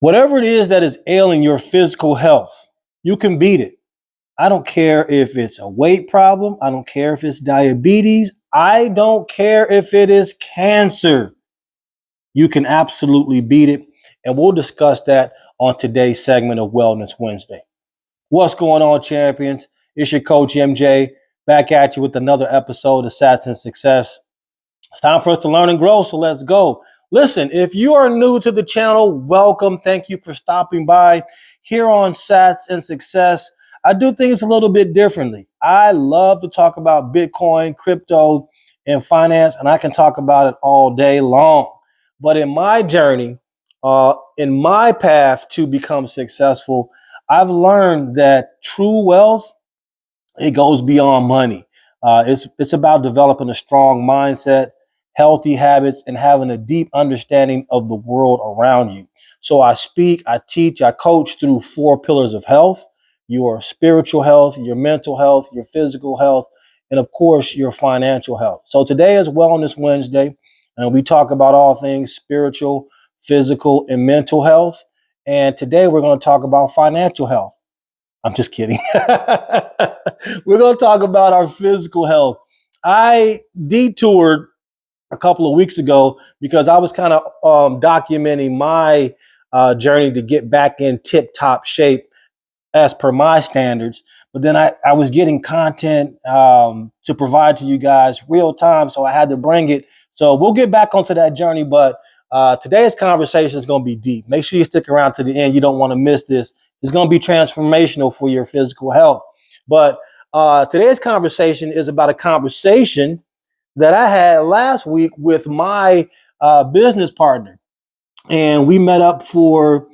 Whatever it is that is ailing your physical health, you can beat it. I don't care if it's a weight problem. I don't care if it's diabetes. I don't care if it is cancer. You can absolutely beat it. And we'll discuss that on today's segment of Wellness Wednesday. What's going on, champions? It's your coach, MJ, back at you with another episode of Sats and Success. It's time for us to learn and grow, so let's go. Listen, if you are new to the channel, welcome. Thank you for stopping by here on Sats and Success. I do things a little bit differently. I love to talk about Bitcoin, crypto, and finance, and I can talk about it all day long. But in my journey, in my path to become successful, I've learned that true wealth, it goes beyond money. It's about developing a strong mindset, healthy habits, and having a deep understanding of the world around you. So I speak, I teach, I coach through 4 pillars of health: your spiritual health, your mental health, your physical health, and of course, your financial health. So today is Wellness Wednesday, and we talk about all things spiritual, physical, and mental health. And today we're going to talk about financial health. I'm just kidding. We're going to talk about our physical health. I detoured a couple of weeks ago because I was kind of documenting my journey to get back in tip-top shape as per my standards. But then I was getting content to provide to you guys real time, so I had to bring it. So we'll get back onto that journey, but today's conversation is going to be deep. Make sure you stick around to the end. You don't want to miss this. It's going to be transformational for your physical health. But today's conversation is about a conversation that I had last week with my business partner. And we met up for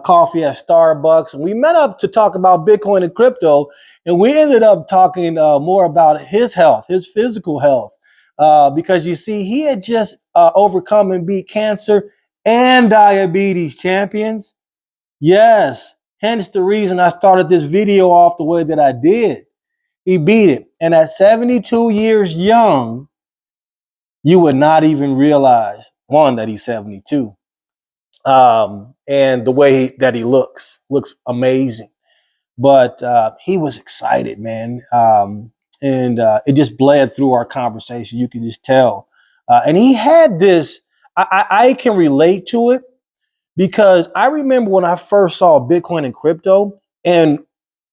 coffee at Starbucks. And we met up to talk about Bitcoin and crypto. And we ended up talking more about his health, his physical health. Because you see, he had just overcome and beat cancer and diabetes, champions. Yes, hence the reason I started this video off the way that I did. He beat it. And at 72 years young, you would not even realize, one, that he's 72. And the way that he looks amazing. But he was excited, man. And it just bled through our conversation. You can just tell. And he had this, I can relate to it, because I remember when I first saw Bitcoin and crypto, and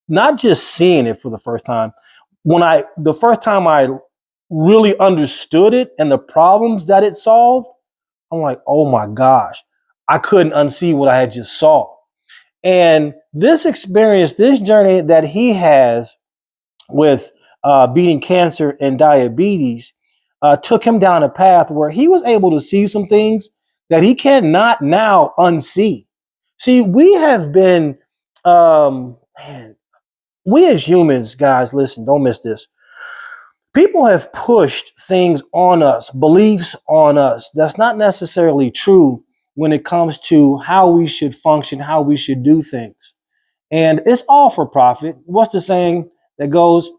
not just seeing it for the first time, the first time I really understood it and the problems that it solved, I'm like, oh my gosh, I couldn't unsee what I had just saw. And this experience, this journey that he has with beating cancer and diabetes, took him down a path where he was able to see some things that he cannot now unsee. See, we have been, man, we as humans, guys, listen, don't miss this. People have pushed things on us, beliefs on us that's not necessarily true when it comes to how we should function, how we should do things. And it's all for profit. What's the saying that goes,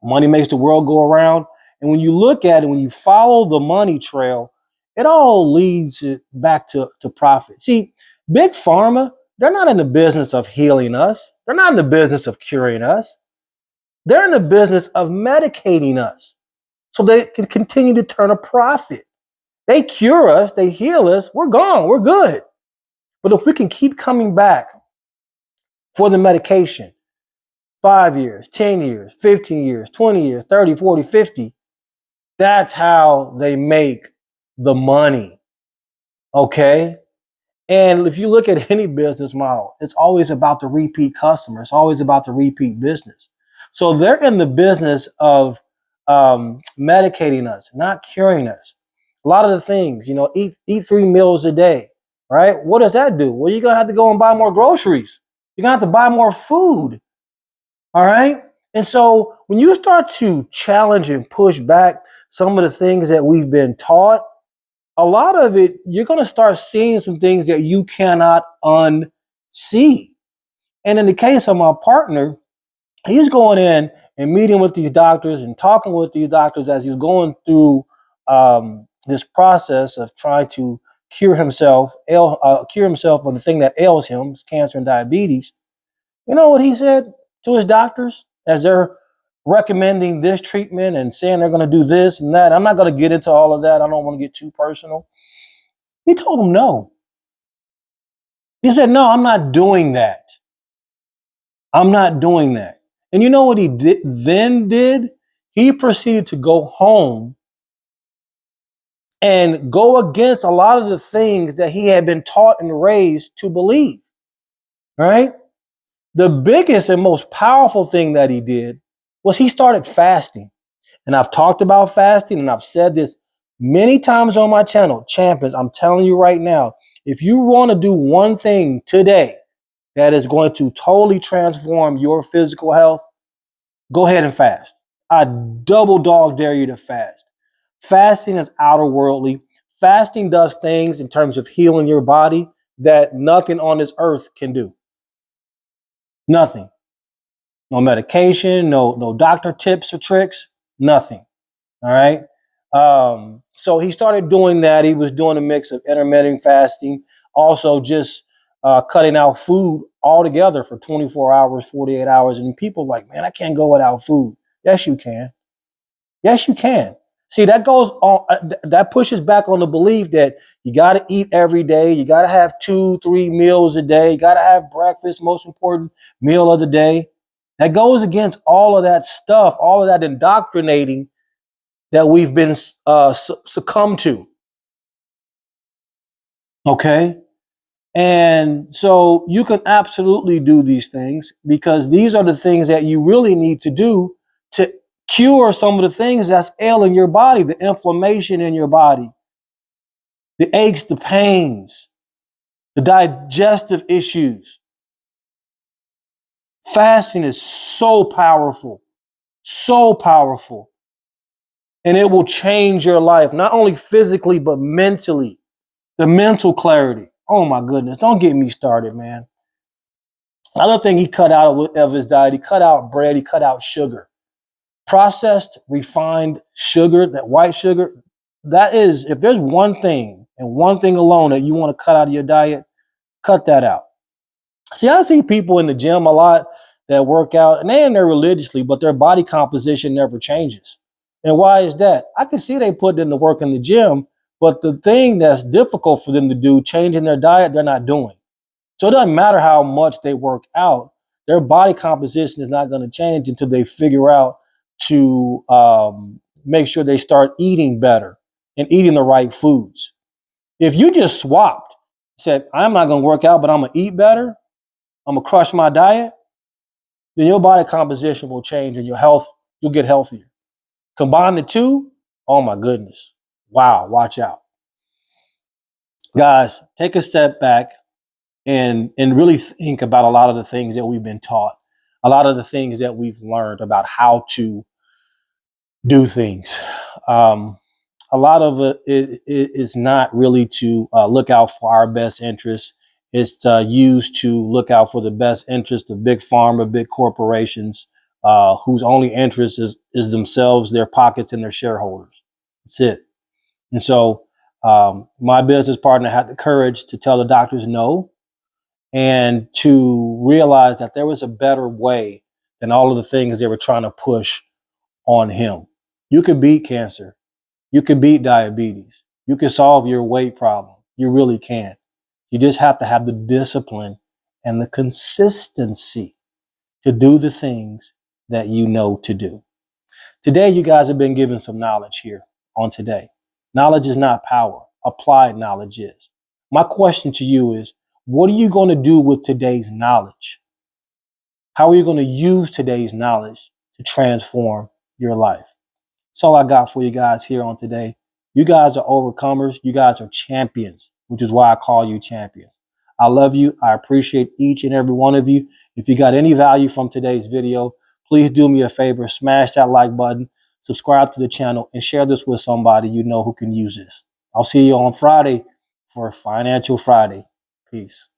money makes the world go around? And when you look at it, when you follow the money trail, it all leads it back to profit. See, Big Pharma, they're not in the business of healing us. They're not in the business of curing us. They're in the business of medicating us so they can continue to turn a profit. They cure us, they heal us, we're gone, we're good. But if we can keep coming back for the medication, 5 years, 10 years, 15 years, 20 years, 30, 40, 50, that's how they make the money. Okay? And if you look at any business model, it's always about the repeat customer. It's always about the repeat business. So they're in the business of medicating us, not curing us. A lot of the things, eat 3 meals a day, right? What does that do? Well, you're going to have to go and buy more groceries. You're going to have to buy more food. All right. And so when you start to challenge and push back some of the things that we've been taught, a lot of it, you're going to start seeing some things that you cannot unsee. And in the case of my partner, he's going in and meeting with these doctors and talking with these doctors as he's going through this process of trying to cure himself of the thing that ails him, cancer and diabetes. You know what he said to his doctors as they're recommending this treatment and saying they're going to do this and that? I'm not going to get into all of that. I don't want to get too personal. He told them no. He said, no, I'm not doing that. I'm not doing that. And you know what he did? He proceeded to go home and go against a lot of the things that he had been taught and raised to believe, right? The biggest and most powerful thing that he did was he started fasting. And I've talked about fasting, and I've said this many times on my channel. Champions, I'm telling you right now, if you want to do one thing today that is going to totally transform your physical health, go ahead and fast. I double dog dare you to fast. Fasting is outer worldly. Fasting does things in terms of healing your body that nothing on this earth can do. Nothing. No medication, no doctor tips or tricks, nothing. All right. So he started doing that. He was doing a mix of intermittent fasting, also just cutting out food altogether for 24 hours, 48 hours. And people like, man, I can't go without food. Yes, you can. Yes, you can. See, that goes on, that pushes back on the belief that you got to eat every day. You got to have 2-3 meals a day. You got to have breakfast, most important meal of the day. That goes against all of that stuff, all of that indoctrinating that we've been succumbed to. Okay. And so you can absolutely do these things because these are the things that you really need to do to cure some of the things that's ailing your body, the inflammation in your body, the aches, the pains, the digestive issues. Fasting is so powerful, so powerful. And it will change your life, not only physically, but mentally. The mental clarity. Oh my goodness. Don't get me started, man. Another thing he cut out of his diet, he cut out bread, he cut out sugar. Processed, refined sugar, that white sugar, that is, if there's one thing and one thing alone that you want to cut out of your diet, cut that out. See, I see people in the gym a lot that work out and they're in there religiously, but their body composition never changes. And why is that? I can see they put in the work in the gym, but the thing that's difficult for them to do, changing their diet, they're not doing. So it doesn't matter how much they work out, their body composition is not going to change until they figure out to make sure they start eating better and eating the right foods. If you just swapped, said, I'm not going to work out, but I'm going to eat better, I'm going to crush my diet, then your body composition will change and your health, you'll get healthier. Combine the two, oh my goodness. Wow, watch out. Guys, take a step back and really think about a lot of the things that we've been taught, a lot of the things that we've learned about how to do things. A lot of it is not really to look out for our best interests. It's used to look out for the best interest of big pharma, big corporations, whose only interest is themselves, their pockets, and their shareholders. That's it. And so my business partner had the courage to tell the doctors no and to realize that there was a better way than all of the things they were trying to push on him. You can beat cancer. You can beat diabetes. You can solve your weight problem. You really can. You just have to have the discipline and the consistency to do the things that you know to do. Today, you guys have been given some knowledge here on today. Knowledge is not power. Applied knowledge is. My question to you is, what are you going to do with today's knowledge? How are you going to use today's knowledge to transform your life? That's all I got for you guys here on today. You guys are overcomers. You guys are champions, which is why I call you champions. I love you. I appreciate each and every one of you. If you got any value from today's video, please do me a favor, smash that like button, subscribe to the channel, and share this with somebody you know who can use this. I'll see you on Friday for Financial Friday. Peace.